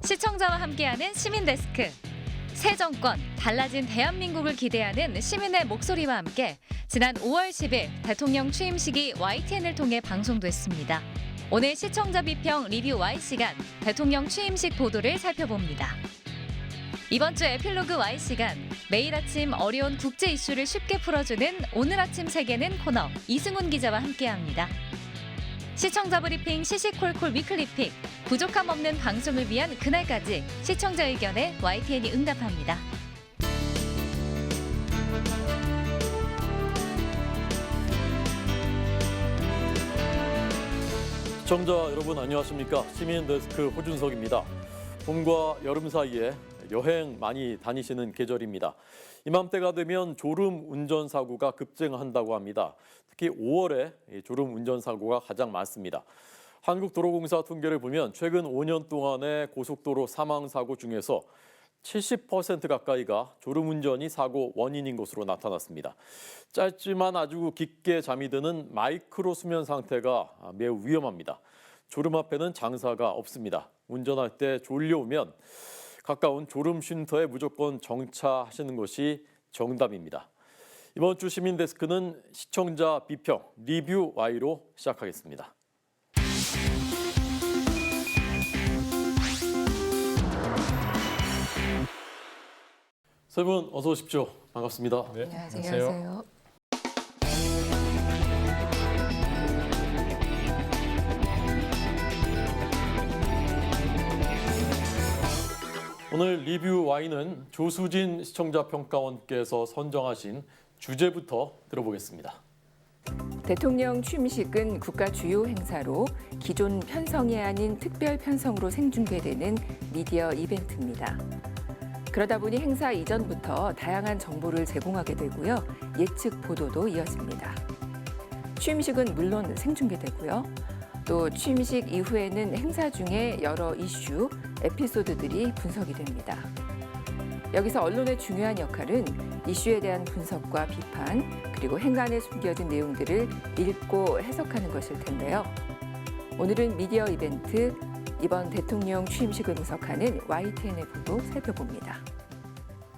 시청자와 함께하는 시민데스크. 새 정권, 달라진 대한민국을 기대하는 시민의 목소리와 함께 지난 5월 10일 대통령 취임식이 YTN을 통해 방송됐습니다. 오늘 시청자 비평 리뷰 Y시간, 대통령 취임식 보도를 살펴봅니다. 이번 주 에필로그 Y시간, 매일 아침 어려운 국제 이슈를 쉽게 풀어주는 오늘 아침 세계는 코너 이승훈 기자와 함께합니다. 시청자 브리핑 시시콜콜 위클리픽, 부족함 없는 방송을 위한 그날까지 시청자 의견에 YTN이 응답합니다. 시청자 여러분 안녕하십니까? 시민데스크 호준석입니다. 봄과 여름 사이에 여행 많이 다니시는 계절입니다. 이맘때가 되면 졸음 운전 사고가 급증한다고 합니다. 특히 5월에 졸음 운전 사고가 가장 많습니다. 한국도로공사 통계를 보면 최근 5년 동안의 고속도로 사망 사고 중에서 70% 가까이가 졸음 운전이 사고 원인인 것으로 나타났습니다. 짧지만 아주 깊게 잠이 드는 마이크로 수면 상태가 매우 위험합니다. 졸음 앞에는 장사가 없습니다. 운전할 때 졸려오면 가까운 졸음 쉼터에 무조건 정차하시는 것이 정답입니다. 이번 주 시민데스크는 시청자 비평 리뷰 Y로 시작하겠습니다. 세 분 어서 오십시오. 반갑습니다. 네, 안녕하세요. 오늘 리뷰 Y는 조수진 시청자평가원께서 선정하신 주제부터 들어보겠습니다. 대통령 취임식은 국가 주요 행사로 기존 편성이 아닌 특별 편성으로 생중계되는 미디어 이벤트입니다. 그러다 보니 행사 이전부터 다양한 정보를 제공하게 되고요. 예측 보도도 이어집니다. 취임식은 물론 생중계되고요. 또 취임식 이후에는 행사 중에 여러 이슈, 에피소드들이 분석이 됩니다. 여기서 언론의 중요한 역할은 이슈에 대한 분석과 비판, 그리고 행사 안에 숨겨진 내용들을 읽고 해석하는 것일 텐데요. 오늘은 미디어 이벤트, 이번 대통령 취임식을 분석하는 YTN의 보도 살펴봅니다.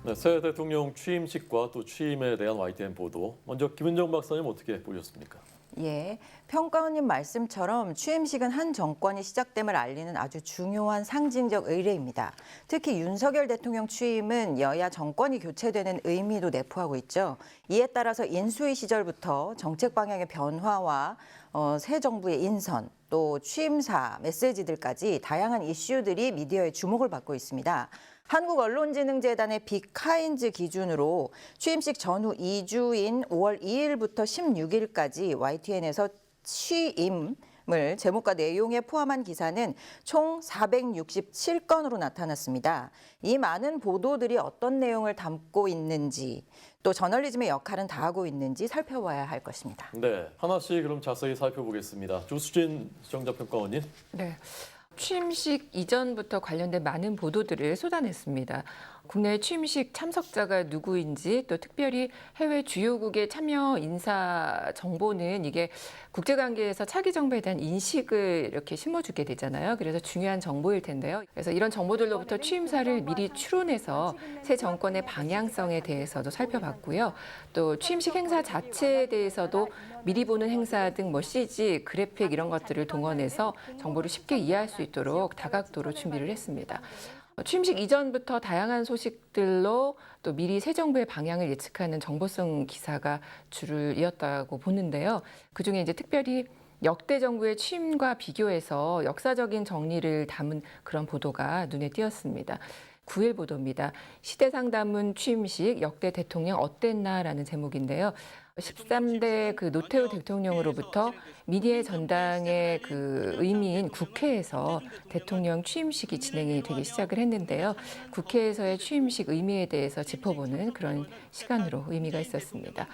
네, 새 대통령 취임식과 또 취임에 대한 YTN 보도. 먼저 김은정 박사님 어떻게 보셨습니까? 예, 평가원님 말씀처럼 취임식은 한 정권이 시작됨을 알리는 아주 중요한 상징적 의례입니다. 특히 윤석열 대통령 취임은 여야 정권이 교체되는 의미도 내포하고 있죠. 이에 따라서 인수위 시절부터 정책 방향의 변화와 새 정부의 인선, 또 취임사 메시지들까지 다양한 이슈들이 미디어의 주목을 받고 있습니다. 한국언론진흥재단의 빅카인즈 기준으로 취임식 전후 2주인 5월 2일부터 16일까지 YTN에서 취임을 제목과 내용에 포함한 기사는 총 467건으로 나타났습니다. 이 많은 보도들이 어떤 내용을 담고 있는지, 또 저널리즘의 역할은 다하고 있는지 살펴봐야 할 것입니다. 네, 하나씩 그럼 자세히 살펴보겠습니다. 조수진 시청자평가원님. 네. 취임식 이전부터 관련된 많은 보도들을 쏟아냈습니다. 국내 취임식 참석자가 누구인지 또 특별히 해외 주요국의 참여 인사 정보는 이게 국제관계에서 차기 정부에 대한 인식을 이렇게 심어주게 되잖아요. 그래서 중요한 정보일 텐데요. 그래서 이런 정보들로부터 취임사를 미리 추론해서 새 정권의 방향성에 대해서도 살펴봤고요. 또 취임식 행사 자체에 대해서도 미리 보는 행사 등 CG, 그래픽 이런 것들을 동원해서 정보를 쉽게 이해할 수 있도록 다각도로 준비를 했습니다. 취임식 이전부터 다양한 소식들로 또 미리 새 정부의 방향을 예측하는 정보성 기사가 줄을 이었다고 보는데요. 그중에 이제 특별히 역대 정부의 취임과 비교해서 역사적인 정리를 담은 그런 보도가 눈에 띄었습니다. 9일 보도입니다. 시대상담은 취임식 역대 대통령 어땠나라는 제목인데요. 13대 노태우 대통령으로부터 미디어의 전당의 의미인 국회에서 대통령 취임식이 진행이 되기 시작을 했는데요. 국회에서의 취임식 의미에 대해서 짚어보는 그런 시간으로 의미가 있었습니다.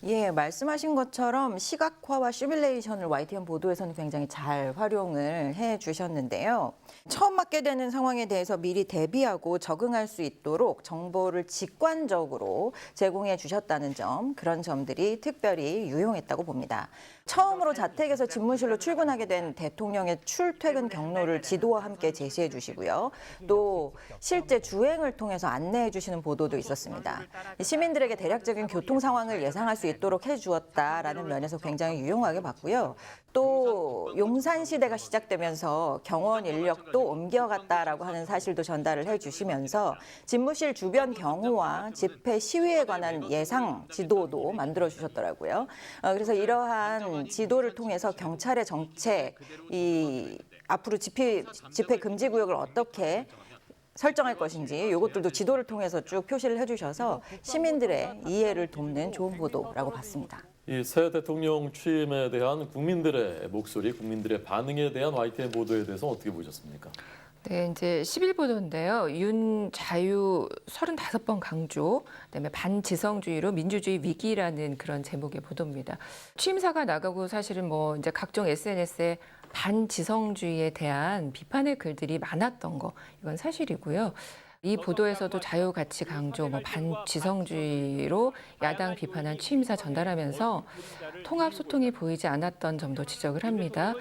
예, 말씀하신 것처럼 시각화와 시뮬레이션을 YTN 보도에서는 굉장히 잘 활용을 해 주셨는데요. 처음 맞게 되는 상황에 대해서 미리 대비하고 적응할 수 있도록 정보를 직관적으로 제공해 주셨다는 점, 그런 점들이 특별히 유용했다고 봅니다. 처음으로 자택에서 집무실로 출근하게 된 대통령의 출퇴근 경로를 지도와 함께 제시해 주시고요. 또 실제 주행을 통해서 안내해 주시는 보도도 있었습니다. 시민들에게 대략적인 교통 상황을 예상할 수 있도록 해 주었다라는 면에서 굉장히 유용하게 봤고요. 또 용산 시대가 시작되면서 경호원 인력도 옮겨갔다라고 하는 사실도 전달을 해 주시면서 집무실 주변 경호와 집회 시위에 관한 예상 지도도 만들어 주셨더라고요. 그래서 이러한 지도를 통해서 경찰의 정책, 앞으로 집회 금지 구역을 어떻게 설정할 것인지 이것들도 지도를 통해서 쭉 표시를 해주셔서 시민들의 이해를 돕는 좋은 보도라고 봤습니다. 이 새 대통령 취임에 대한 국민들의 목소리, 국민들의 반응에 대한 YTN 보도에 대해서 어떻게 보셨습니까? 네, 이제 10일 보도인데요. 윤 자유 35번 강조, 그다음에 반지성주의로 민주주의 위기라는 그런 제목의 보도입니다. 취임사가 나가고 사실은 뭐 이제 각종 SNS에 반지성주의에 대한 비판의 글들이 많았던 거 이건 사실이고요. 이 보도에서도 자유가치 강조, 반지성주의로 야당 비판한 취임사 전달하면서 통합 소통이 보이지 않았던 점도 지적을 합니다.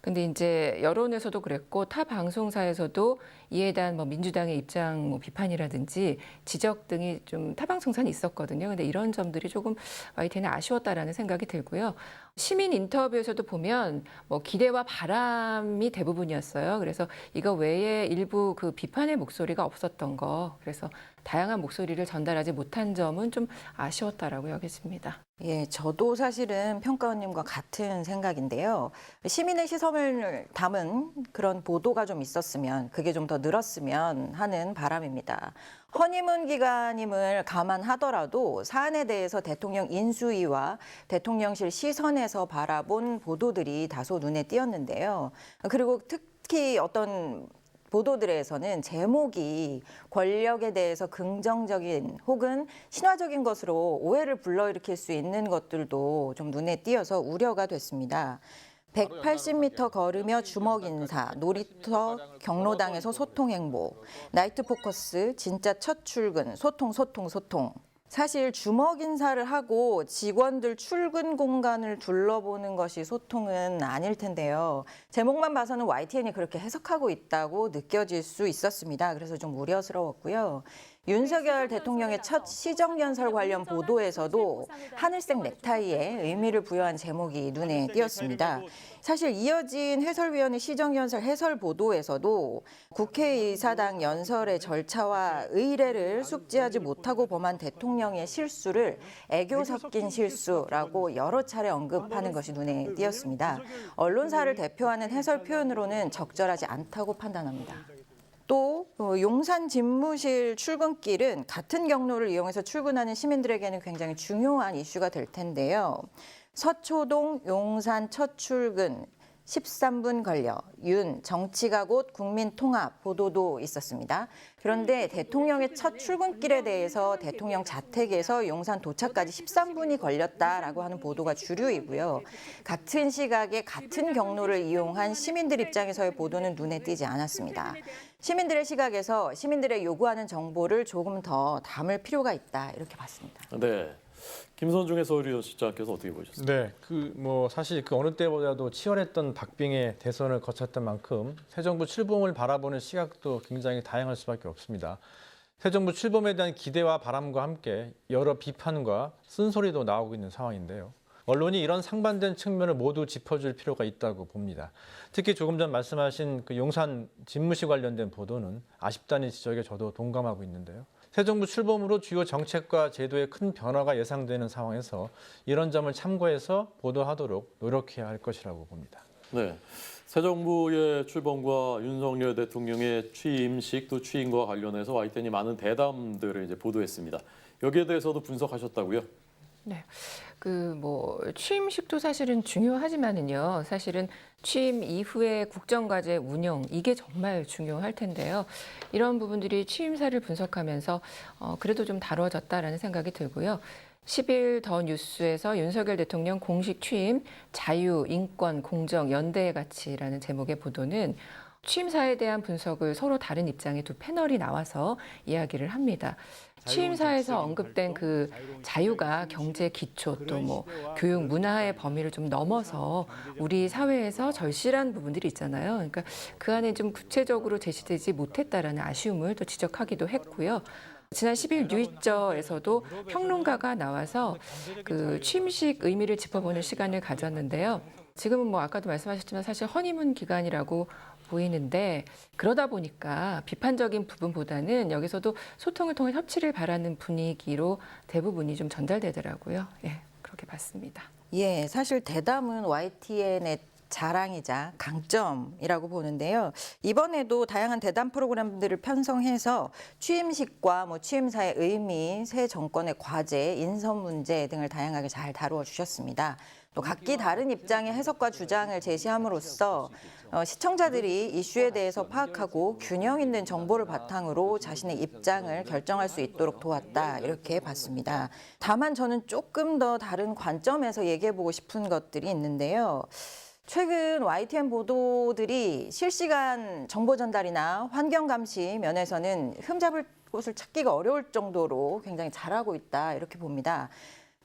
근데 이제 여론에서도 그랬고 타 방송사에서도 이에 대한 민주당의 입장 비판이라든지 지적 등이 좀 타 방송사는 있었거든요. 근데 이런 점들이 조금 YTN에 아쉬웠다라는 생각이 들고요. 시민 인터뷰에서도 보면 기대와 바람이 대부분이었어요. 그래서 이거 외에 일부 그 비판의 목소리가 없었던 거. 그래서 다양한 목소리를 전달하지 못한 점은 좀 아쉬웠다라고 여겨집니다. 예, 저도 사실은 평가원님과 같은 생각인데요. 시민의 시선을 담은 그런 보도가 좀 있었으면, 그게 좀 더 늘었으면 하는 바람입니다. 허니문 기간임을 감안하더라도 사안에 대해서 대통령 인수위와 대통령실 시선에서 바라본 보도들이 다소 눈에 띄었는데요. 그리고 특히 어떤 보도들에서는 제목이 권력에 대해서 긍정적인 혹은 신화적인 것으로 오해를 불러일으킬 수 있는 것들도 좀 눈에 띄어서 우려가 됐습니다. 180m 걸으며 주먹 인사, 놀이터 경로당에서 소통 행보, 나이트 포커스, 진짜 첫 출근, 소통. 사실 주먹 인사를 하고 직원들 출근 공간을 둘러보는 것이 소통은 아닐 텐데요. 제목만 봐서는 YTN이 그렇게 해석하고 있다고 느껴질 수 있었습니다. 그래서 좀 우려스러웠고요. 윤석열 대통령의 첫 시정연설 관련 보도에서도 하늘색 넥타이에 의미를 부여한 제목이 눈에 띄었습니다. 사실 이어진 해설위원회 시정연설 해설 보도에서도 국회의사당 연설의 절차와 의례를 숙지하지 못하고 범한 대통령의 실수를 애교 섞인 실수라고 여러 차례 언급하는 것이 눈에 띄었습니다. 언론사를 대표하는 해설 표현으로는 적절하지 않다고 판단합니다. 또 용산 집무실 출근길은 같은 경로를 이용해서 출근하는 시민들에게는 굉장히 중요한 이슈가 될 텐데요. 서초동 용산 첫 출근 13분 걸려 윤 정치가 곧 국민통합 보도도 있었습니다. 그런데 대통령의 첫 출근길에 대해서 대통령 자택에서 용산 도착까지 13분이 걸렸다라고 하는 보도가 주류이고요. 같은 시각에 같은 경로를 이용한 시민들 입장에서의 보도는 눈에 띄지 않았습니다. 시민들의 시각에서 시민들의 요구하는 정보를 조금 더 담을 필요가 있다 이렇게 봤습니다. 네. 김선중 해설위원실장께서 어떻게 보셨습니까? 네, 사실 그 어느 때보다도 치열했던 박빙의 대선을 거쳤던 만큼 새 정부 출범을 바라보는 시각도 굉장히 다양할 수밖에 없습니다. 새 정부 출범에 대한 기대와 바람과 함께 여러 비판과 쓴소리도 나오고 있는 상황인데요. 언론이 이런 상반된 측면을 모두 짚어줄 필요가 있다고 봅니다. 특히 조금 전 말씀하신 그 용산 집무실 관련된 보도는 아쉽다는 지적에 저도 동감하고 있는데요. 새 정부 출범으로 주요 정책과 제도에 큰 변화가 예상되는 상황에서 이런 점을 참고해서 보도하도록 노력해야 할 것이라고 봅니다. 네, 새 정부의 출범과 윤석열 대통령의 취임식 또 취임과 관련해서 YTN이 많은 대담들을 이제 보도했습니다. 여기에 대해서도 분석하셨다고요? 네. 취임식도 사실은 중요하지만은요. 사실은 취임 이후의 국정과제 운영 이게 정말 중요할 텐데요. 이런 부분들이 취임사를 분석하면서 그래도 좀 다뤄졌다라는 생각이 들고요. 10일 더 뉴스에서 윤석열 대통령 공식 취임 자유, 인권, 공정, 연대의 가치라는 제목의 보도는 취임사에 대한 분석을 서로 다른 입장의 두 패널이 나와서 이야기를 합니다. 취임사에서 언급된 그 자유가 경제 기초 또 뭐 교육 문화의 범위를 좀 넘어서 우리 사회에서 절실한 부분들이 있잖아요. 그러니까 그 안에 좀 구체적으로 제시되지 못했다라는 아쉬움을 또 지적하기도 했고요. 지난 10일 뉴이저에서도 평론가가 나와서 그 취임식 의미를 짚어보는 시간을 가졌는데요. 지금은 뭐 아까도 말씀하셨지만 사실 허니문 기간이라고 보이는데 그러다 보니까 비판적인 부분보다는 여기서도 소통을 통해 협치를 바라는 분위기로 대부분이 좀 전달되더라고요. 예, 그렇게 봤습니다. 예, 사실 대담은 YTN의 자랑이자 강점이라고 보는데요. 이번에도 다양한 대담 프로그램들을 편성해서 취임식과 취임사의 의미, 새 정권의 과제, 인선 문제 등을 다양하게 잘 다루어 주셨습니다. 또 각기 다른 입장의 해석과 주장을 제시함으로써 시청자들이 이슈에 대해서 파악하고 균형 있는 정보를 바탕으로 자신의 입장을 결정할 수 있도록 도왔다, 이렇게 봤습니다. 다만 저는 조금 더 다른 관점에서 얘기해보고 싶은 것들이 있는데요. 최근 YTN 보도들이 실시간 정보 전달이나 환경 감시 면에서는 흠잡을 곳을 찾기가 어려울 정도로 굉장히 잘하고 있다, 이렇게 봅니다.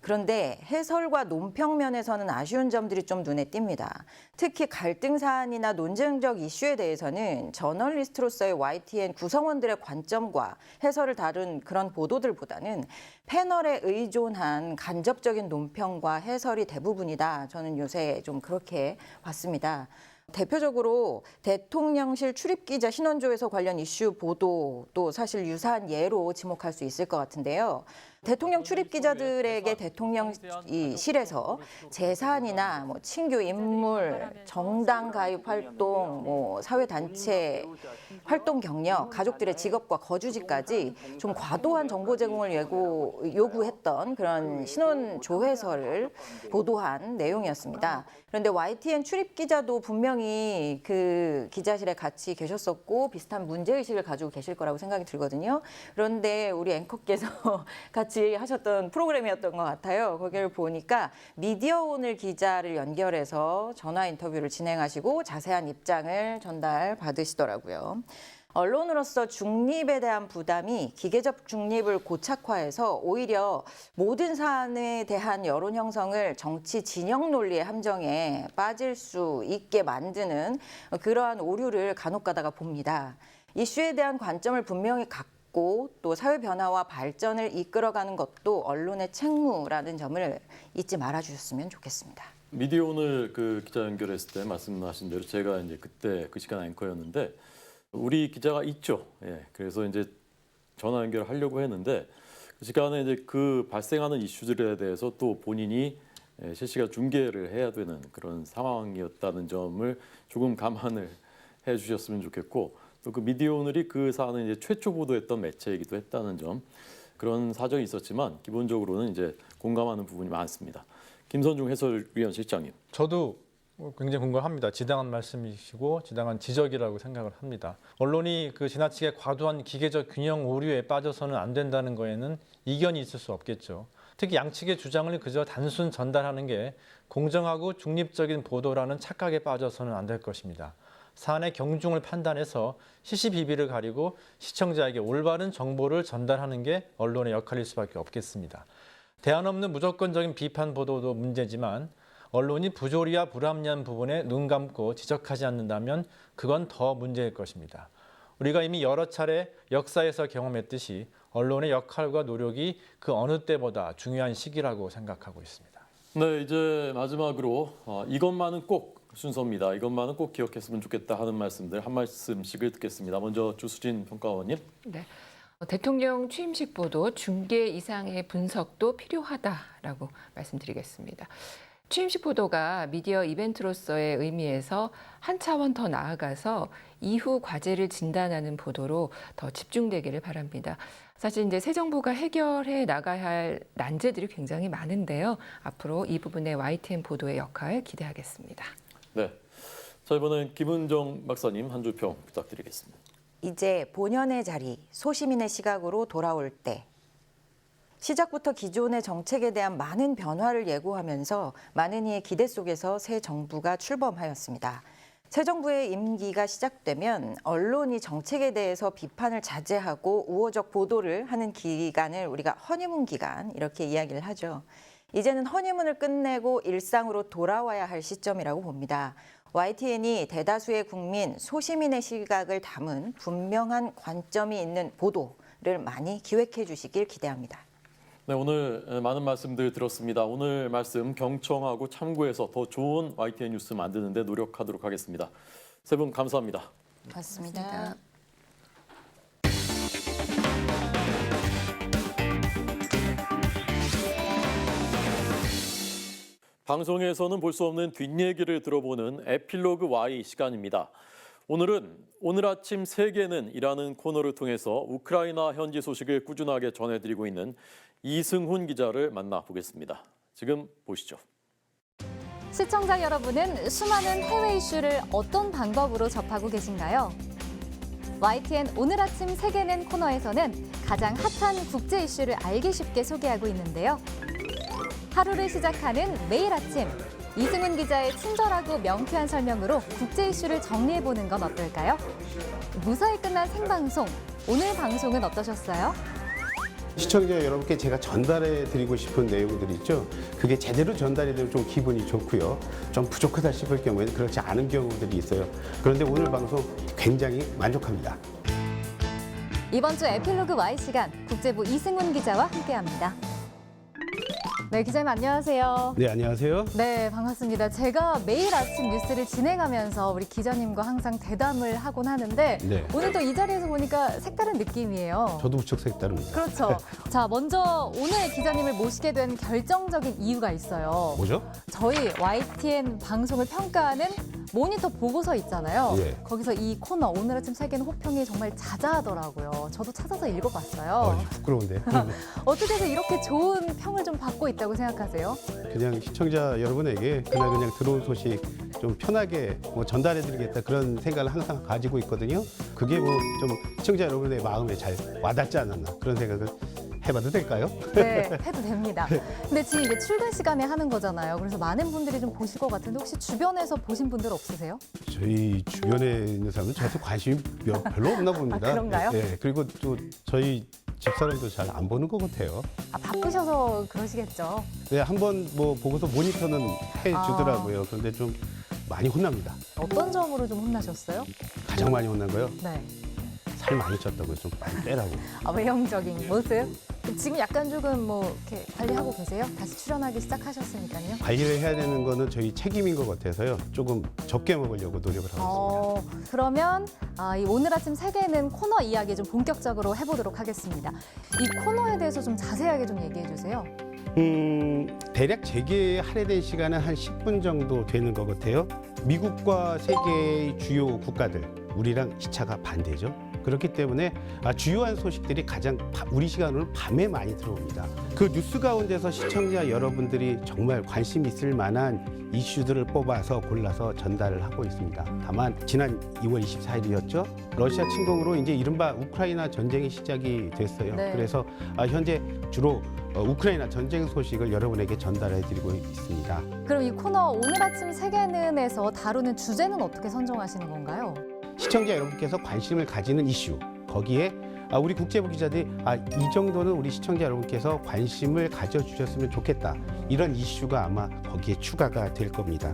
그런데 해설과 논평 면에서는 아쉬운 점들이 좀 눈에 띕니다. 특히 갈등 사안이나 논쟁적 이슈에 대해서는 저널리스트로서의 YTN 구성원들의 관점과 해설을 다룬 그런 보도들보다는 패널에 의존한 간접적인 논평과 해설이 대부분이다. 저는 요새 좀 그렇게 봤습니다. 대표적으로 대통령실 출입기자 신원조에서 관련 이슈 보도도 사실 유사한 예로 지목할 수 있을 것 같은데요. 대통령 출입기자들에게 대통령실에서 재산이나 친교 인물, 정당 가입 활동, 사회단체 활동 경력, 가족들의 직업과 거주지까지 좀 과도한 정보 제공을 요구했던 그런 신원 조회서를 보도한 내용이었습니다. 그런데 YTN 출입기자도 분명히 그 기자실에 같이 계셨었고 비슷한 문제의식을 가지고 계실 거라고 생각이 들거든요. 그런데 우리 앵커께서 같이 하셨던 프로그램이었던 것 같아요. 거기를 보니까 미디어오늘 기자를 연결해서 전화 인터뷰를 진행하시고 자세한 입장을 전달받으시더라고요. 언론으로서 중립에 대한 부담이 기계적 중립을 고착화해서 오히려 모든 사안에 대한 여론 형성을 정치 진영 논리의 함정에 빠질 수 있게 만드는 그러한 오류를 간혹 가다가 봅니다. 이슈에 대한 관점을 분명히 갖고 또 사회 변화와 발전을 이끌어가는 것도 언론의 책무라는 점을 잊지 말아주셨으면 좋겠습니다. 미디어오늘 그 기자 연결했을 때 말씀하신 대로 제가 이제 그때 그 시간 앵커였는데 우리 기자가 있죠. 예, 그래서 이제 전화 연결하려고 했는데 그 시간에 이제 그 발생하는 이슈들에 대해서 또 본인이 실시간 중계를 해야 되는 그런 상황이었다는 점을 조금 감안을 해주셨으면 좋겠고. 또 그 미디어오늘이 그 사안을 이제 최초 보도했던 매체이기도 했다는 점, 그런 사정이 있었지만 기본적으로는 이제 공감하는 부분이 많습니다. 김선중 해설위원 실장님. 저도 굉장히 공감합니다. 지당한 말씀이시고 지당한 지적이라고 생각을 합니다. 언론이 그 지나치게 과도한 기계적 균형 오류에 빠져서는 안 된다는 거에는 이견이 있을 수 없겠죠. 특히 양측의 주장을 그저 단순 전달하는 게 공정하고 중립적인 보도라는 착각에 빠져서는 안 될 것입니다. 사안의 경중을 판단해서 시시비비를 가리고 시청자에게 올바른 정보를 전달하는 게 언론의 역할일 수밖에 없겠습니다. 대안 없는 무조건적인 비판 보도도 문제지만 언론이 부조리와 불합리한 부분에 눈 감고 지적하지 않는다면 그건 더 문제일 것입니다. 우리가 이미 여러 차례 역사에서 경험했듯이 언론의 역할과 노력이 그 어느 때보다 중요한 시기라고 생각하고 있습니다. 네, 이제 마지막으로 이것만은 꼭 순서입니다. 이것만은 꼭 기억했으면 좋겠다 하는 말씀들 한 말씀씩을 듣겠습니다. 먼저 주수진 평가원님. 네. 대통령 취임식 보도 중계 이상의 분석도 필요하다라고 말씀드리겠습니다. 취임식 보도가 미디어 이벤트로서의 의미에서 한 차원 더 나아가서 이후 과제를 진단하는 보도로 더 집중되기를 바랍니다. 사실 이제 새 정부가 해결해 나가야 할 난제들이 굉장히 많은데요. 앞으로 이 부분의 YTN 보도의 역할 기대하겠습니다. 네. 자, 이번엔 김은정 박사님 한 줄 평 부탁드리겠습니다. 이제 본연의 자리, 소시민의 시각으로 돌아올 때. 시작부터 기존의 정책에 대한 많은 변화를 예고하면서 많은 이의 기대 속에서 새 정부가 출범하였습니다. 새 정부의 임기가 시작되면 언론이 정책에 대해서 비판을 자제하고 우호적 보도를 하는 기간을 우리가 허니문 기간 이렇게 이야기를 하죠. 이제는 허니문을 끝내고 일상으로 돌아와야 할 시점이라고 봅니다. YTN이 대다수의 국민, 소시민의 시각을 담은 분명한 관점이 있는 보도를 많이 기획해 주시길 기대합니다. 네, 오늘 많은 말씀들 들었습니다. 오늘 말씀 경청하고 참고해서 더 좋은 YTN 뉴스 만드는 데 노력하도록 하겠습니다. 세 분 감사합니다. 고맙습니다. 방송에서는 볼 수 없는 뒷얘기를 들어보는 에필로그 Y 시간입니다. 오늘은 오늘 아침 세계는 이라는 코너를 통해서 우크라이나 현지 소식을 꾸준하게 전해드리고 있는 이승훈 기자를 만나보겠습니다. 지금 보시죠. 시청자 여러분은 수많은 해외 이슈를 어떤 방법으로 접하고 계신가요? YTN 오늘 아침 세계는 코너에서는 가장 핫한 국제 이슈를 알기 쉽게 소개하고 있는데요. 하루를 시작하는 매일 아침 이승훈 기자의 친절하고 명쾌한 설명으로 국제 이슈를 정리해보는 건 어떨까요? 무사히 끝난 생방송, 오늘 방송은 어떠셨어요? 시청자 여러분께 제가 전달해 드리고 싶은 내용들이 있죠. 그게 제대로 전달이 되면 좀 기분이 좋고요. 좀 부족하다 싶을 경우에는 그렇지 않은 경우들이 있어요. 그런데 오늘 방송 굉장히 만족합니다. 이번 주 에필로그 Y 시간 국제부 이승훈 기자와 함께합니다. 네, 기자님 안녕하세요. 네, 안녕하세요. 네, 반갑습니다. 제가 매일 아침 뉴스를 진행하면서 우리 기자님과 항상 대담을 하곤 하는데 네. 오늘 또 이 자리에서 보니까 색다른 느낌이에요. 저도 무척 색다릅니다. 그렇죠. 자, 먼저 오늘 기자님을 모시게 된 결정적인 이유가 있어요. 뭐죠? 저희 YTN 방송을 평가하는 모니터 보고서 있잖아요. 예. 거기서 이 코너 오늘 아침 세계는 호평이 정말 자자하더라고요. 저도 찾아서 읽어봤어요. 부끄러운데. 어떻게 해서 이렇게 좋은 평을 좀 받고 있다고 생각하세요? 그냥 시청자 여러분에게 그냥 들어온 소식 좀 편하게 전달해 드리겠다 그런 생각을 항상 가지고 있거든요. 그게 좀 시청자 여러분의 마음에 잘 와닿지 않았나 그런 생각을 해봐도 될까요? 네, 해도 됩니다. 근데 지금 이게 출근 시간에 하는 거잖아요. 그래서 많은 분들이 좀 보실 것 같은데 혹시 주변에서 보신 분들 없으세요? 저희 주변에 있는 사람은 저한테 관심이 별로 없나 봅니다. 아, 그런가요? 네, 그리고 또 저희 집사람도 잘 안 보는 것 같아요. 아, 바쁘셔서 그러시겠죠. 네, 한번 보고서 모니터는 해주더라고요. 그런데 좀 많이 혼납니다. 어떤 점으로 좀 혼나셨어요? 가장 많이 혼난 거요. 네. 살 많이 쪘다고요. 좀 많이 빼라고. 아, 외형적인 모습? 지금 약간 조금 이렇게 관리하고 계세요? 다시 출연하기 시작하셨으니까요. 관리를 해야 되는 거는 저희 책임인 것 같아서요. 조금 적게 먹으려고 노력을 하고 있습니다. 그러면 이 오늘 아침 세계는 코너 이야기 좀 본격적으로 해보도록 하겠습니다. 이 코너에 대해서 좀 자세하게 좀 얘기해 주세요. 대략 재개에 할애된 시간은 한 10분 정도 되는 것 같아요. 미국과 세계의 주요 국가들, 우리랑 시차가 반대죠. 그렇기 때문에 주요한 소식들이 가장 우리 시간으로 밤에 많이 들어옵니다. 그 뉴스 가운데서 시청자 여러분들이 정말 관심 있을 만한 이슈들을 뽑아서 골라서 전달을 하고 있습니다. 다만 지난 2월 24일이었죠. 러시아 침공으로 이제 이른바 우크라이나 전쟁이 시작이 됐어요. 네. 그래서 현재 주로 우크라이나 전쟁 소식을 여러분에게 전달해 드리고 있습니다. 그럼 이 코너 오늘 아침 세계는에서 다루는 주제는 어떻게 선정하시는 건가요? 시청자 여러분께서 관심을 가지는 이슈, 거기에 우리 국제부 기자들이 이 정도는 우리 시청자 여러분께서 관심을 가져주셨으면 좋겠다. 이런 이슈가 아마 거기에 추가가 될 겁니다.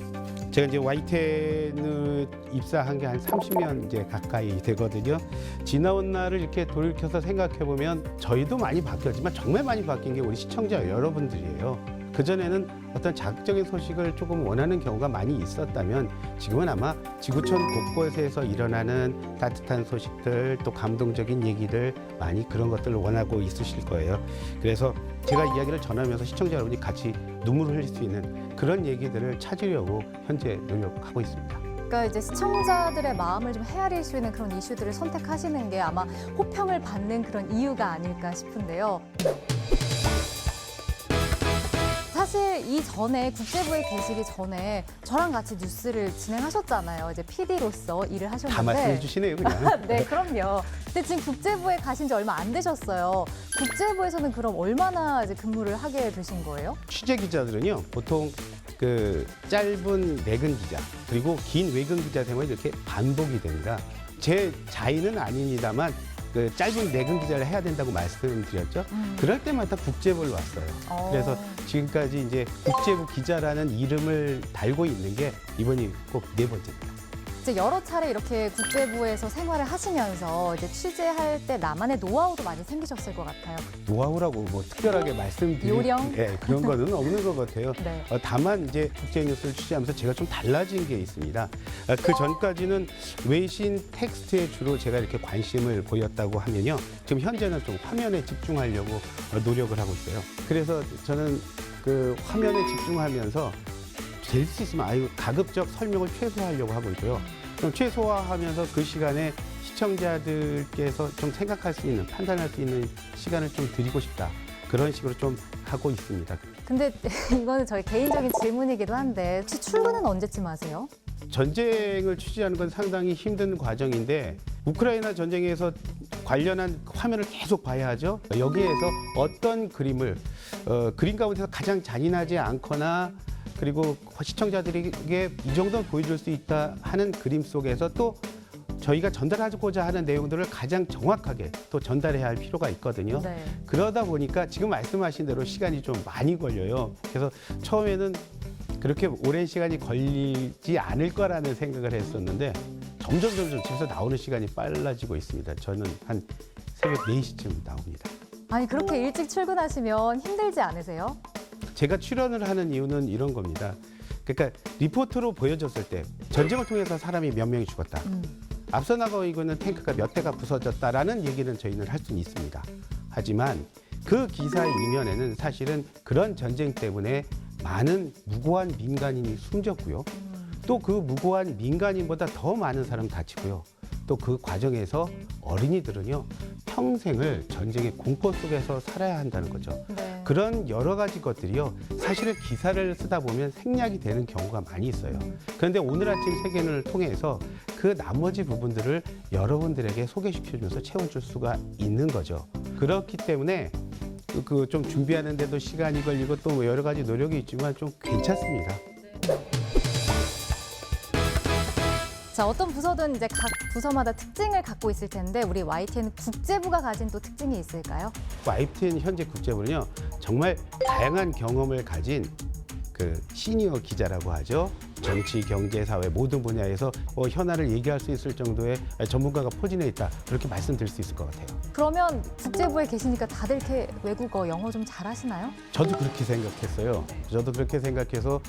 제가 이제 YTN을 입사한 게 한 30년 이제 가까이 되거든요. 지나온 날을 이렇게 돌이켜서 생각해 보면 저희도 많이 바뀌었지만 정말 많이 바뀐 게 우리 시청자 여러분들이에요. 그전에는 어떤 자극적인 소식을 조금 원하는 경우가 많이 있었다면 지금은 아마 지구촌 곳곳에서 일어나는 따뜻한 소식들 또 감동적인 얘기들 많이 그런 것들을 원하고 있으실 거예요. 그래서 제가 이야기를 전하면서 시청자 여러분이 같이 눈물을 흘릴 수 있는 그런 얘기들을 찾으려고 현재 노력하고 있습니다. 그러니까 이제 시청자들의 마음을 좀 헤아릴 수 있는 그런 이슈들을 선택하시는 게 아마 호평을 받는 그런 이유가 아닐까 싶은데요. 사실 이전에 국제부에 계시기 전에 저랑 같이 뉴스를 진행하셨잖아요. 이제 PD로서 일을 하셨는데. 다 말씀해 주시네요, 그냥. 네, 그럼요. 근데 지금 국제부에 가신 지 얼마 안 되셨어요. 국제부에서는 그럼 얼마나 이제 근무를 하게 되신 거예요? 취재 기자들은요, 보통 그 짧은 내근 기자 그리고 긴 외근 기자 생활이 이렇게 반복이 됩니다. 제 자의는 아닙니다만 그 짧은 내근 기자를 해야 된다고 말씀드렸죠. 그럴 때마다 국제부를 왔어요. 그래서 지금까지 이제 국제부 기자라는 이름을 달고 있는 게 이번이 꼭 4번째입니다. 이제 여러 차례 이렇게 국제부에서 생활을 하시면서 이제 취재할 때 나만의 노하우도 많이 생기셨을 것 같아요. 노하우라고 뭐 특별하게 말씀드릴 요령? 예, 그런 거는 없는 것 같아요. 네. 다만 이제 국제뉴스를 취재하면서 제가 좀 달라진 게 있습니다. 그 전까지는 외신 텍스트에 주로 제가 이렇게 관심을 보였다고 하면요. 지금 현재는 좀 화면에 집중하려고 노력을 하고 있어요. 그래서 저는 그 화면에 집중하면서 될 수 있으면 가급적 설명을 최소화하려고 하고 있고요. 그럼 최소화하면서 그 시간에 시청자들께서 좀 생각할 수 있는, 판단할 수 있는 시간을 좀 드리고 싶다. 그런 식으로 좀 하고 있습니다. 근데 이거는 저희 개인적인 질문이기도 한데 혹시 출근은 언제쯤 하세요? 전쟁을 취재하는 건 상당히 힘든 과정인데 우크라이나 전쟁에서 관련한 화면을 계속 봐야 하죠. 여기에서 어떤 그림을 그림 가운데서 가장 잔인하지 않거나 그리고 시청자들에게 이 정도는 보여줄 수 있다 하는 그림 속에서 또 저희가 전달하고자 하는 내용들을 가장 정확하게 또 전달해야 할 필요가 있거든요. 네. 그러다 보니까 지금 말씀하신 대로 시간이 좀 많이 걸려요. 그래서 처음에는 그렇게 오랜 시간이 걸리지 않을 거라는 생각을 했었는데 점점 집에서 나오는 시간이 빨라지고 있습니다. 저는 한 새벽 4시쯤 나옵니다. 아니 그렇게 일찍 출근하시면 힘들지 않으세요? 제가 출연을 하는 이유는 이런 겁니다. 그러니까 리포트로 보여줬을 때 전쟁을 통해서 사람이 몇 명이 죽었다. 앞서 나가고 있는 탱크가 몇 대가 부서졌다라는 얘기는 저희는 할 수는 있습니다. 하지만 그 기사의 이면에는 사실은 그런 전쟁 때문에 많은 무고한 민간인이 숨졌고요. 또 그 무고한 민간인보다 더 많은 사람 다치고요. 또 그 과정에서 어린이들은요. 평생을 전쟁의 공포 속에서 살아야 한다는 거죠. 네. 그런 여러 가지 것들이요. 사실은 기사를 쓰다 보면 생략이 되는 경우가 많이 있어요. 그런데 오늘 아침 세계를 통해서 그 나머지 부분들을 여러분들에게 소개시켜주면서 채워줄 수가 있는 거죠. 그렇기 때문에 그 좀 준비하는데도 시간이 걸리고 또 여러 가지 노력이 있지만 좀 괜찮습니다. 자, 어떤 부서든 이제 각 부서마다 특징을 갖고 있을 텐데 우리 YTN 국제부가 가진 또 특징이 있을까요? YTN 현재 국제부는요. 정말 다양한 경험을 가진 그 시니어 기자라고 하죠. 정치, 경제, 사회 모든 분야에서 현안을 얘기할 수 있을 정도의 전문가가 포진해 있다. 그렇게 말씀드릴 수 있을 것 같아요. 그러면 국제부에 계시니까 다들 이렇게 외국어, 영어 좀 잘하시나요? 저도 그렇게 생각했어요. 저도 그렇게 생각해서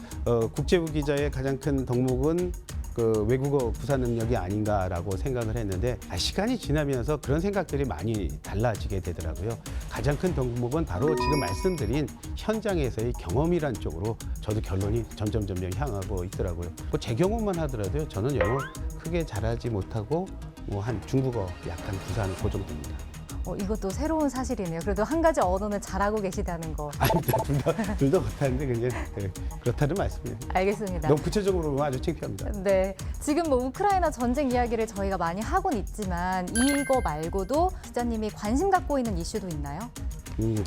국제부 기자의 가장 큰 덕목은 그 외국어 구사 능력이 아닌가라고 생각을 했는데 시간이 지나면서 그런 생각들이 많이 달라지게 되더라고요. 가장 큰 덕목은 바로 지금 말씀드린 현장에서의 경험이란 쪽으로 저도 결론이 점점 향하고 있더라고요. 뭐 제 경험만 하더라도요. 저는 영어 크게 잘하지 못하고 뭐 한 중국어 약간 구사하는 그 정도입니다. 이것도 새로운 사실이네요. 그래도 한 가지 언어는 잘하고 계시다는 거. 아닙니다. 둘 다 못하는데 그냥 그렇다는 말씀이에요. 알겠습니다. 너무 구체적으로 보면 아주 창피합니다. 네, 지금 뭐 우크라이나 전쟁 이야기를 저희가 많이 하곤 있지만 이거 말고도 기자님이 관심 갖고 있는 이슈도 있나요?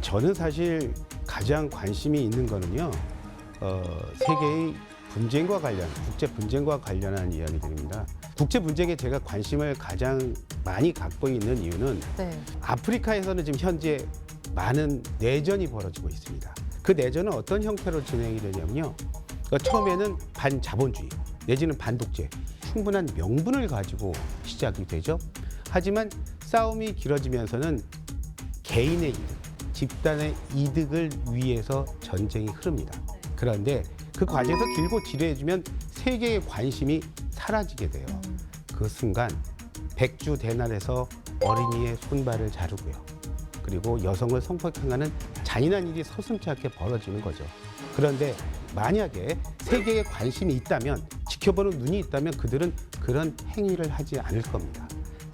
저는 사실 가장 관심이 있는 거는요. 세계의 분쟁과 관련, 국제 분쟁과 관련한 이야기들입니다. 국제 분쟁에 제가 관심을 가장 많이 갖고 있는 이유는 네. 아프리카에서는 지금 현재 많은 내전이 벌어지고 있습니다. 그 내전은 어떤 형태로 진행이 되냐면요. 처음에는 반자본주의 내지는 반독재, 충분한 명분을 가지고 시작이 되죠. 하지만 싸움이 길어지면서는 개인의 이득, 집단의 이득을 위해서 전쟁이 흐릅니다. 그런데 그 과정에서 길고 지루해지면 세계의 관심이 사라지게 돼요. 그 순간 백주대난에서 어린이의 손발을 자르고요. 그리고 여성을 성폭행하는 잔인한 일이 서슴지 않게 벌어지는 거죠. 그런데 만약에 세계에 관심이 있다면, 지켜보는 눈이 있다면 그들은 그런 행위를 하지 않을 겁니다.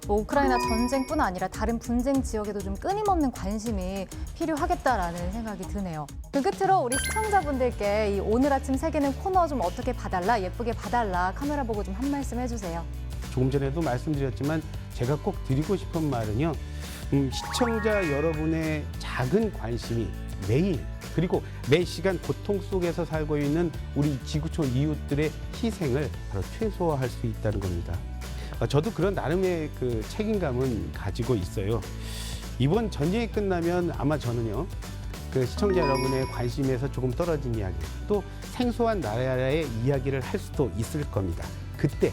뭐 우크라이나 전쟁뿐 아니라 다른 분쟁 지역에도 좀 끊임없는 관심이 필요하겠다라는 생각이 드네요. 그 끝으로 우리 시청자분들께 이 오늘 아침 세계는 코너 좀 어떻게 봐달라, 예쁘게 봐달라 카메라 보고 좀 한 말씀 해주세요. 조금 전에도 말씀드렸지만 제가 꼭 드리고 싶은 말은요. 시청자 여러분의 작은 관심이 매일 그리고 매 시간 고통 속에서 살고 있는 우리 지구촌 이웃들의 희생을 바로 최소화할 수 있다는 겁니다. 저도 그런 나름의 그 책임감은 가지고 있어요. 이번 전쟁이 끝나면 아마 저는요, 그 시청자 여러분의 관심에서 조금 떨어진 이야기, 또 생소한 나라의 이야기를 할 수도 있을 겁니다. 그때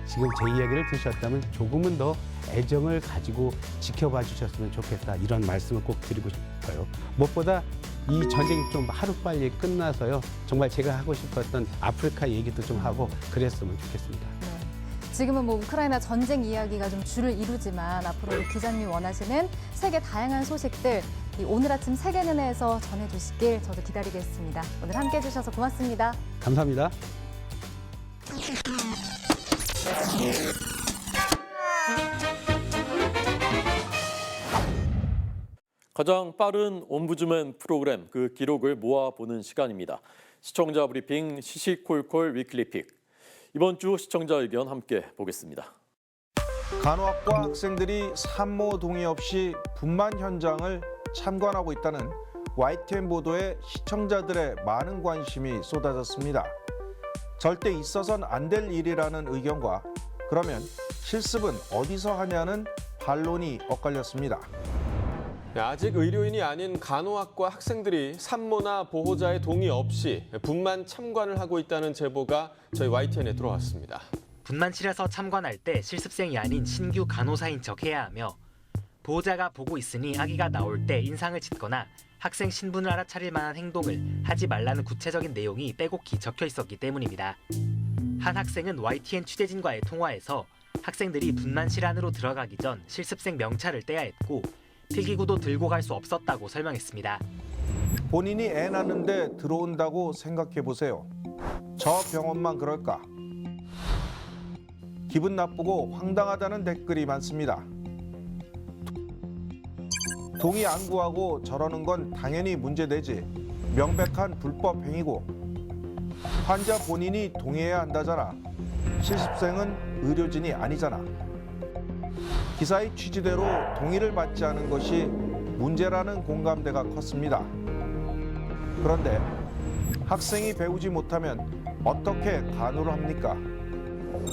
지금 제 이야기를 들으셨다면 조금은 더 애정을 가지고 지켜봐 주셨으면 좋겠다, 이런 말씀을 꼭 드리고 싶어요. 무엇보다 이 전쟁이 좀 하루빨리 끝나서요, 정말 제가 하고 싶었던 아프리카 얘기도 좀 하고 그랬으면 좋겠습니다. 지금은 뭐 우크라이나 전쟁 이야기가 좀 주를 이루지만 앞으로 우리 기자님이 원하시는 세계 다양한 소식들 이 오늘 아침 세계는에서 전해주시길 저도 기다리겠습니다. 오늘 함께해 주셔서 고맙습니다. 감사합니다. 가장 빠른 옴부즈맨 프로그램 그 기록을 모아보는 시간입니다. 시청자 브리핑 시시콜콜 위클리픽. 이번 주 시청자 의견 함께 보겠습니다. 간호학과 학생들이 산모 동의 없이 분만 현장을 참관하고 있다는 YTN 보도에 시청자들의 많은 관심이 쏟아졌습니다. 절대 있어선 안 될 일이라는 의견과 그러면 실습은 어디서 하냐는 반론이 엇갈렸습니다. 아직 의료인이 아닌 간호학과 학생들이 산모나 보호자의 동의 없이 분만 참관을 하고 있다는 제보가 저희 YTN에 들어왔습니다. 분만실에서 참관할 때 실습생이 아닌 신규 간호사인 척 해야 하며 보호자가 보고 있으니 아기가 나올 때 인상을 짓거나 학생 신분을 알아차릴 만한 행동을 하지 말라는 구체적인 내용이 빼곡히 적혀 있었기 때문입니다. 한 학생은 YTN 취재진과의 통화에서 학생들이 분만실 안으로 들어가기 전 실습생 명찰을 떼야 했고 필기구도 들고 갈 수 없었다고 설명했습니다. 본인이 애 낳는데 들어온다고 생각해 보세요. 저 병원만 그럴까? 기분 나쁘고 황당하다는 댓글이 많습니다. 동의 안 구하고 저러는 건 당연히 문제되지. 명백한 불법 행위고. 환자 본인이 동의해야 한다잖아. 실습생은 의료진이 아니잖아. 기사의 취지대로 동의를 받지 않은 것이 문제라는 공감대가 컸습니다. 그런데 학생이 배우지 못하면 어떻게 간호를 합니까?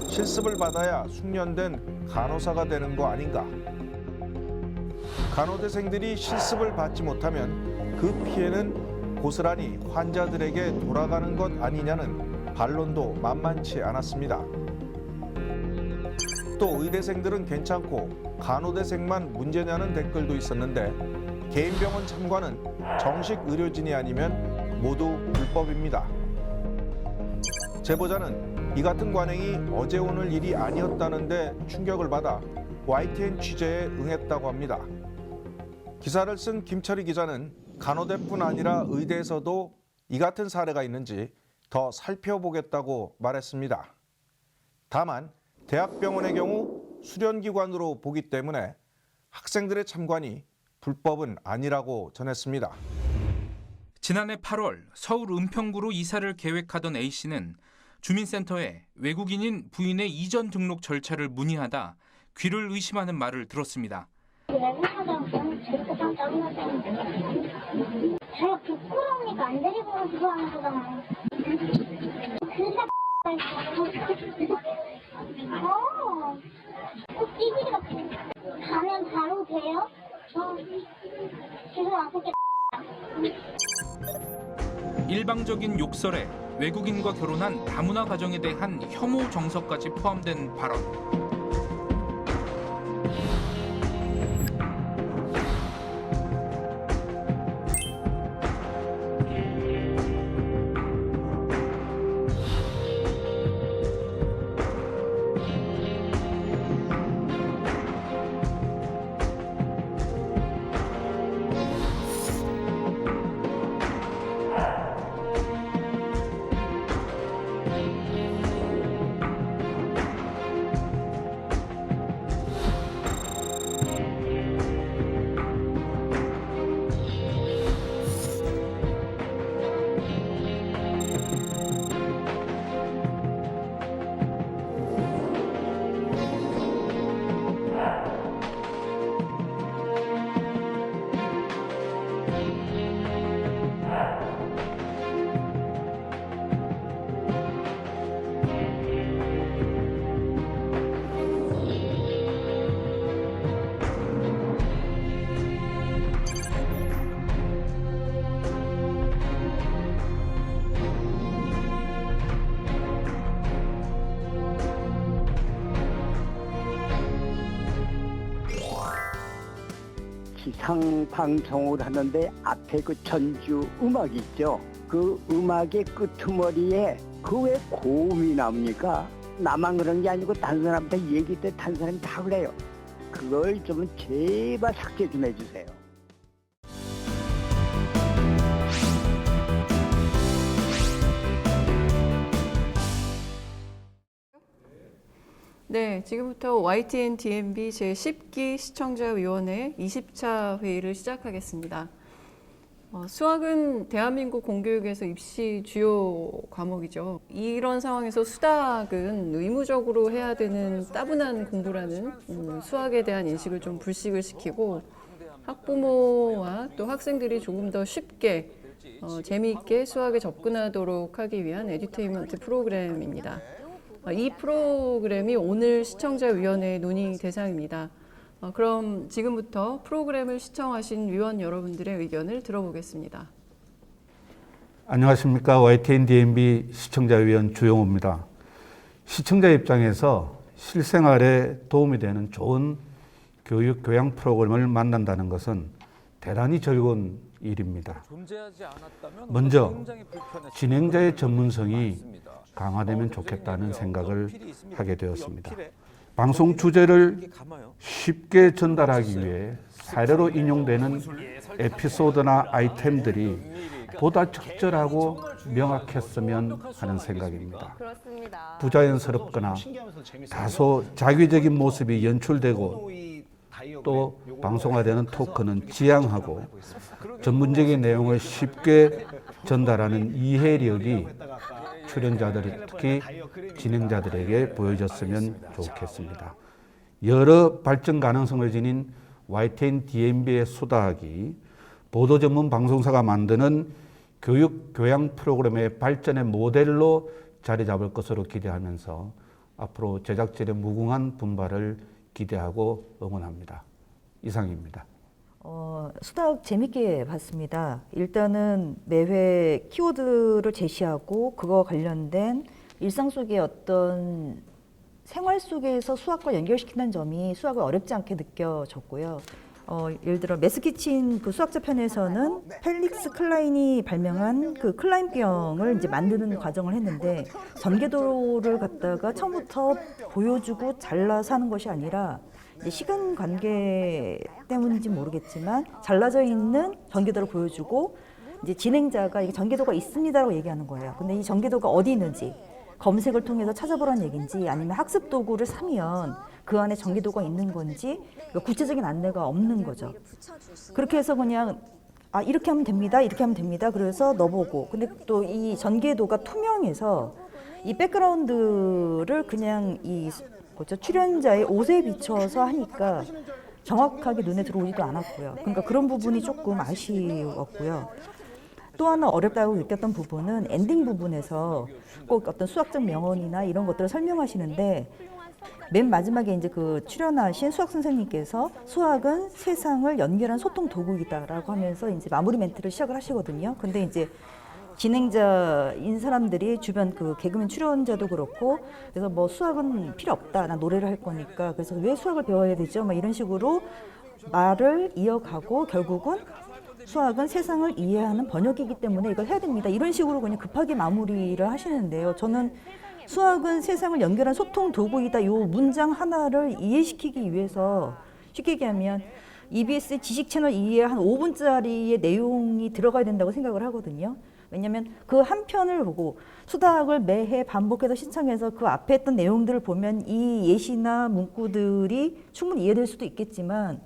실습을 받아야 숙련된 간호사가 되는 거 아닌가? 간호대생들이 실습을 받지 못하면 그 피해는 고스란히 환자들에게 돌아가는 것 아니냐는 반론도 만만치 않았습니다. 또 의대생들은 괜찮고 간호대생만 문제냐는 댓글도 있었는데 개인 병원 참관은 정식 의료진이 아니면 모두 불법입니다. 제보자는 이 같은 관행이 어제 오늘 일이 아니었다는데 충격을 받아 YTN 취재에 응했다고 합니다. 기사를 쓴 김철희 기자는 간호대뿐 아니라 의대에서도 이 같은 사례가 있는지 더 살펴보겠다고 말했습니다. 다만 대학병원의 경우 수련기관으로 보기 때문에 학생들의 참관이 불법은 아니라고 전했습니다. 지난해 8월 서울 은평구로 이사를 계획하던 A씨는 주민센터에 외국인인 부인의 이전 등록 절차를 문의하다 귀를 의심하는 말을 들었습니다. 외국인하다고 저렇게 짜증나는데 자기가 부끄러우니까 안 데리고 그거 하는 거잖아요. 꼭 찌질이가 가면 바로 돼요? 지금 아프게 일방적인 욕설에 외국인과 결혼한 다문화 가정에 대한 혐오 정서까지 포함된 발언. 영상 방송을 하는데 앞에 그 전주 음악이 있죠. 그 음악의 끄트머리에 그 왜 고음이 나옵니까? 나만 그런 게 아니고 다른 사람한테 얘기 때 다른 사람이 다 그래요. 그걸 좀 제발 삭제 좀 해주세요. 네, 지금부터 YTN DMB 제10기 시청자위원회 20차 회의를 시작하겠습니다. 수학은 대한민국 공교육에서 입시 주요 과목이죠. 이런 상황에서 수학은 의무적으로 해야 되는 따분한 공부라는 수학에 대한 인식을 좀 불식을 시키고 학부모와 또 학생들이 조금 더 쉽게 재미있게 수학에 접근하도록 하기 위한 에듀테인먼트 프로그램입니다. 이 프로그램이 오늘 시청자위원회의 논의 대상입니다. 그럼 지금부터 프로그램을 시청하신 위원 여러분들의 의견을 들어보겠습니다. 안녕하십니까. YTN DMB 시청자위원 주영호입니다. 시청자 입장에서 실생활에 도움이 되는 좋은 교육, 교양 프로그램을 만난다는 것은 대단히 즐거운 일입니다. 먼저 진행자의 전문성이 강화되면 좋겠다는 생각을 하게 되었습니다. 방송 주제를 쉽게 전달하기 위해 사례로 인용되는 에피소드나 아이템들이 보다 적절하고 명확했으면 하는 생각입니다. 부자연스럽거나 다소 자기적인 모습이 연출되고 또 방송화되는 토크는 지양하고 전문적인 내용을 쉽게 전달하는 이해력이 출연자들이 특히 진행자들에게 보여줬으면 좋겠습니다. 여러 발전 가능성을 지닌 YTN DMB의 수다학이 보도 전문 방송사가 만드는 교육, 교양 프로그램의 발전의 모델로 자리 잡을 것으로 기대하면서 앞으로 제작진의 무궁한 분발을 기대하고 응원합니다. 이상입니다. 수다학 재밌게 봤습니다. 일단은 매회 키워드를 제시하고 그거 관련된 일상 속의 어떤 생활 속에서 수학과 연결시키는 점이 수학을 어렵지 않게 느껴졌고요. 예를 들어 메스키친 그 수학자 편에서는 펠릭스 클라인이 발명한 그 클라인병을 이제 만드는 과정을 했는데 전개도를 갖다가 처음부터 보여주고 잘라서 하는 것이 아니라 시간 관계 때문인지 모르겠지만 잘라져 있는 전개도를 보여주고 이제 진행자가 이게 전개도가 있습니다라고 얘기하는 거예요. 근데 이 전개도가 어디 있는지 검색을 통해서 찾아보라는 얘기인지 아니면 학습 도구를 사면 그 안에 전개도가 있는 건지 구체적인 안내가 없는 거죠. 그렇게 해서 그냥 이렇게 하면 됩니다. 이렇게 하면 됩니다. 그래서 넣어보고 근데 또 이 전개도가 투명해서 이 백그라운드를 그냥 출연자의 옷에 비춰서 하니까 정확하게 눈에 들어오지도 않았고요. 그러니까 그런 부분이 조금 아쉬웠고요. 또 하나 어렵다고 느꼈던 부분은 엔딩 부분에서 꼭 어떤 수학적 명언이나 이런 것들을 설명하시는데 맨 마지막에 이제 그 출연하신 수학 선생님께서 수학은 세상을 연결한 소통 도구이다라고 하면서 이제 마무리 멘트를 시작을 하시거든요. 근데 이제 진행자인 사람들이 주변 그 개그맨 출연자도 그렇고 그래서 뭐 수학은 필요 없다. 나 노래를 할 거니까. 그래서 왜 수학을 배워야 되죠? 막 이런 식으로 말을 이어가고 결국은 수학은 세상을 이해하는 번역이기 때문에 이걸 해야 됩니다. 이런 식으로 그냥 급하게 마무리를 하시는데요. 저는 수학은 세상을 연결한 소통 도구이다. 이 문장 하나를 이해시키기 위해서 쉽게 얘기하면 EBS 지식 채널 2에 한 5분짜리의 내용이 들어가야 된다고 생각을 하거든요. 왜냐하면 그 한 편을 보고 수다학을 매해 반복해서 시청해서 그 앞에 했던 내용들을 보면 이 예시나 문구들이 충분히 이해될 수도 있겠지만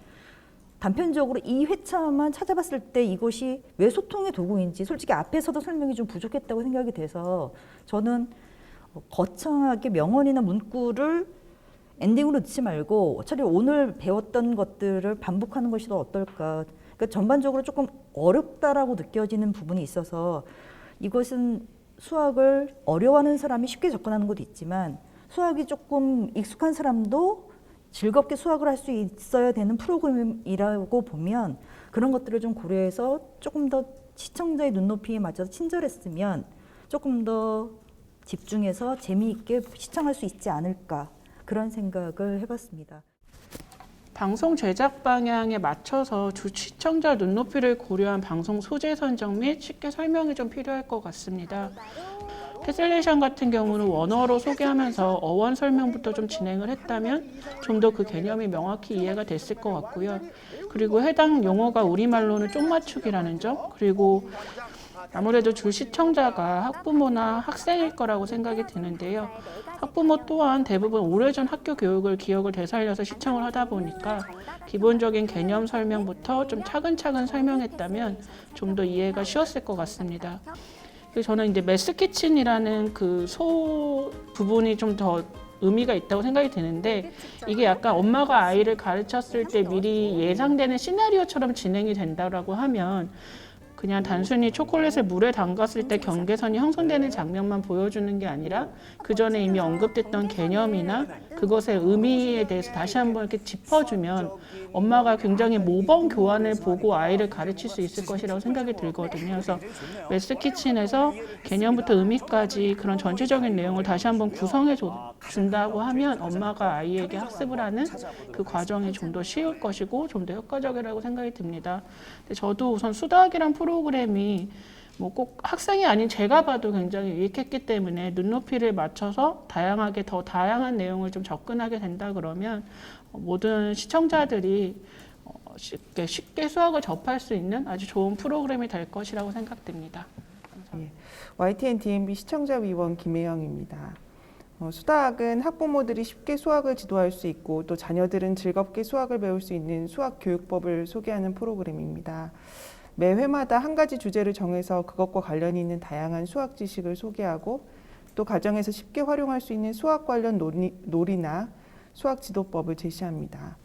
단편적으로 이 회차만 찾아봤을 때 이것이 왜 소통의 도구인지 솔직히 앞에서도 설명이 좀 부족했다고 생각이 돼서 저는 거창하게 명언이나 문구를 엔딩으로 넣지 말고 차라리 오늘 배웠던 것들을 반복하는 것이 더 어떨까. 그러니까 전반적으로 조금 어렵다라고 느껴지는 부분이 있어서 이것은 수학을 어려워하는 사람이 쉽게 접근하는 것도 있지만 수학이 조금 익숙한 사람도 즐겁게 수학을 할 수 있어야 되는 프로그램이라고 보면 그런 것들을 좀 고려해서 조금 더 시청자의 눈높이에 맞춰서 친절했으면 조금 더 집중해서 재미있게 시청할 수 있지 않을까 그런 생각을 해봤습니다. 방송 제작 방향에 맞춰서 시청자 눈높이를 고려한 방송 소재 선정 및 쉽게 설명이 좀 필요할 것 같습니다. 테슬레이션 같은 경우는 원어로 소개하면서 어원 설명부터 좀 진행을 했다면 좀 더 그 개념이 명확히 이해가 됐을 것 같고요. 그리고 해당 용어가 우리말로는 쪽맞추기라는 점, 그리고 아무래도 주 시청자가 학부모나 학생일 거라고 생각이 드는데요. 학부모 또한 대부분 오래전 학교 교육을 기억을 되살려서 시청을 하다 보니까 기본적인 개념 설명부터 좀 차근차근 설명했다면 좀 더 이해가 쉬웠을 것 같습니다. 그래서 저는 이제 매스키친이라는 그 소 부분이 좀 더 의미가 있다고 생각이 드는데, 이게 약간 엄마가 아이를 가르쳤을 때 미리 예상되는 시나리오처럼 진행이 된다라고 하면 그냥 단순히 초콜릿을 물에 담갔을 때 경계선이 형성되는 장면만 보여주는 게 아니라 그 전에 이미 언급됐던 개념이나 그것의 의미에 대해서 다시 한번 이렇게 짚어주면 엄마가 굉장히 모범 교환을 보고 아이를 가르칠 수 있을 것이라고 생각이 들거든요. 그래서 매스키친에서 개념부터 의미까지 그런 전체적인 내용을 다시 한번 구성해 준다고 하면 엄마가 아이에게 학습을 하는 그 과정이 좀 더 쉬울 것이고 좀 더 효과적이라고 생각이 듭니다. 근데 저도 우선 수다학이란 프로그램이 뭐 꼭 학생이 아닌 제가 봐도 굉장히 유익했기 때문에 눈높이를 맞춰서 다양하게 더 다양한 내용을 좀 접근하게 된다 그러면 모든 시청자들이 쉽게 수학을 접할 수 있는 아주 좋은 프로그램이 될 것이라고 생각됩니다. 예, YTN DMB 시청자위원 김혜영입니다. 수다학은 학부모들이 쉽게 수학을 지도할 수 있고 또 자녀들은 즐겁게 수학을 배울 수 있는 수학 교육법을 소개하는 프로그램입니다. 매 회마다 한 가지 주제를 정해서 그것과 관련이 있는 다양한 수학 지식을 소개하고 또 가정에서 쉽게 활용할 수 있는 수학 관련 놀이나 수학 지도법을 제시합니다.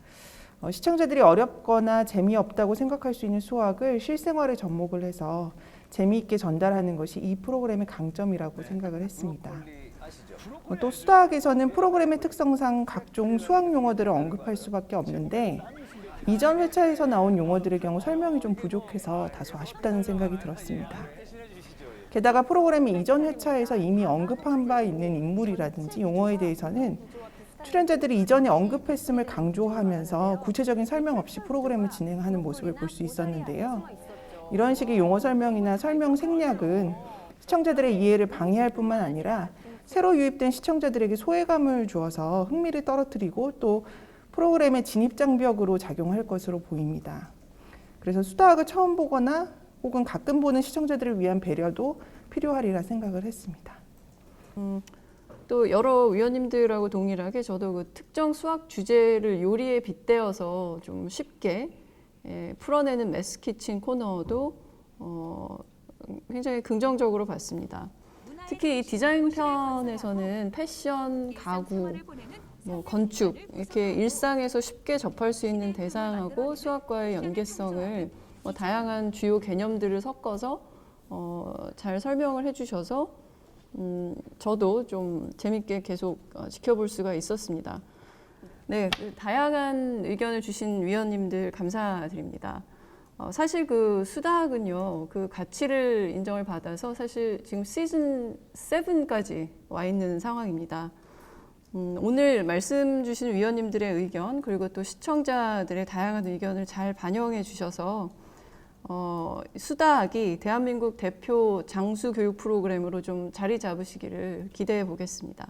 시청자들이 어렵거나 재미없다고 생각할 수 있는 수학을 실생활에 접목을 해서 재미있게 전달하는 것이 이 프로그램의 강점이라고 생각을 했습니다. 또 수다학에서는 프로그램의 특성상 각종 수학 용어들을 언급할 수밖에 없는데 이전 회차에서 나온 용어들의 경우 설명이 좀 부족해서 다소 아쉽다는 생각이 들었습니다. 게다가 프로그램의 이전 회차에서 이미 언급한 바 있는 인물이라든지 용어에 대해서는 출연자들이 이전에 언급했음을 강조하면서 구체적인 설명 없이 프로그램을 진행하는 모습을 볼 수 있었는데요. 이런 식의 용어 설명이나 설명 생략은 시청자들의 이해를 방해할 뿐만 아니라 새로 유입된 시청자들에게 소외감을 주어서 흥미를 떨어뜨리고 또 프로그램의 진입장벽으로 작용할 것으로 보입니다. 그래서 수다학을 처음 보거나 혹은 가끔 보는 시청자들을 위한 배려도 필요하리라 생각을 했습니다. 또 여러 위원님들하고 동일하게 저도 그 특정 수학 주제를 요리에 빗대어서 좀 쉽게 풀어내는 매스키친 코너도 굉장히 긍정적으로 봤습니다. 특히 이 디자인 편에서는 패션, 가구, 건축 이렇게 일상에서 쉽게 접할 수 있는 대상하고 수학과의 연계성을 다양한 주요 개념들을 섞어서 잘 설명을 해주셔서 저도 좀 재밌게 계속 지켜볼 수가 있었습니다. 네, 다양한 의견을 주신 위원님들 감사드립니다. 사실 그 수다학은요, 그 가치를 인정을 받아서 사실 지금 시즌 7까지 와 있는 상황입니다. 오늘 말씀 주신 위원님들의 의견 그리고 또 시청자들의 다양한 의견을 잘 반영해 주셔서 수다학이 대한민국 대표 장수 교육 프로그램으로 좀 자리 잡으시기를 기대해 보겠습니다.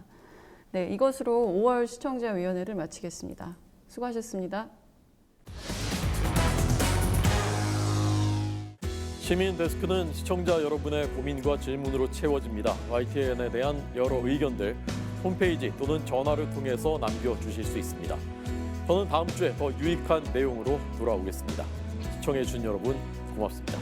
네, 이것으로 5월 시청자위원회를 마치겠습니다. 수고하셨습니다. 시민 데스크는 시청자 여러분의 고민과 질문으로 채워집니다. YTN에 대한 여러 의견들 홈페이지 또는 전화를 통해서 남겨주실 수 있습니다. 저는 다음 주에 더 유익한 내용으로 돌아오겠습니다. 시청해주신 여러분 고맙습니다.